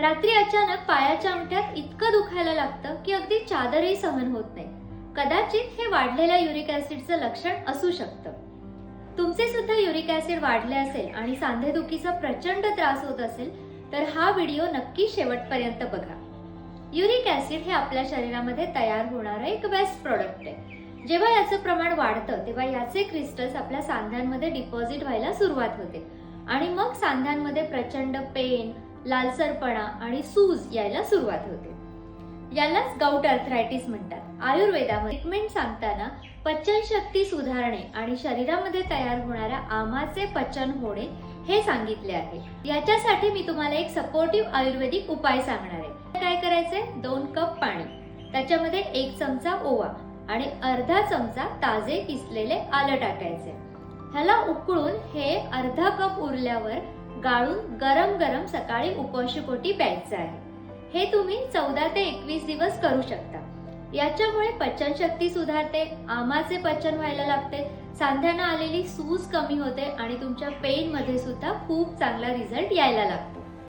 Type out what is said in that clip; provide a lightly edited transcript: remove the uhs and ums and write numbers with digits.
रात्री अचानक पायाच्या अंगठ्यात इतकं दुखायला लागतं की अगदी चादरही सहन होत नाही. कदाचित हे वाढलेल्या युरिक ऍसिडचं लक्षण असू शकतं. तुमचे सुद्धा युरिक ऍसिड वाढले असेल आणि सांधेदुखीचा प्रचंड त्रास होत असेल तर हा व्हिडिओ नक्की शेवटपर्यंत बघा. युरिक ऍसिड हे आपल्या शरीरामध्ये तयार होणारं एक वेस्ट प्रोडक्ट आहे. जेव्हा याचं प्रमाण वाढतं तेव्हा याचे क्रिस्टल्स आपल्या सांध्यांमध्ये डिपॉझिट व्हायला सुरुवात होते आणि मग सांध्यांमध्ये प्रचंड पेन, लालसरपणा आणि सूज यायला सुरुवात होते. यालाच गाऊट आर्थरायटिस म्हणतात. आयुर्वेदामध्ये ट्रीटमेंट सांगताना पचनशक्ती सुधारणे आणि शरीरामध्ये तयार होणाऱ्या आमाचे पचन होणे हे सांगितले आहे. याच्यासाठी मी तुम्हाला एक सपोर्टिव्ह आयुर्वेदिक उपाय सांगणार आहे. काय करायचंय? 2 कप पाणी, त्याच्यामध्ये 1 चमचा ओवा आणि अर्धा चमचा ताजे किसलेले आलं टाकायचे. ह्याला उकळून हे अर्धा कप उरल्यावर गाळून गरम गरम सकाळी उपाशीपोटी प्यायचं आहे. हे तुम्ही 14 ते 21 दिवस करू शकता. याच्यामुळे पचनशक्ती सुधारते, आमाचे पचन व्हायला लागते, सांध्यांना आलेली सूज कमी होते आणि तुमच्या पेन मध्ये सुद्धा खूप चांगला रिझल्ट यायला लागतो.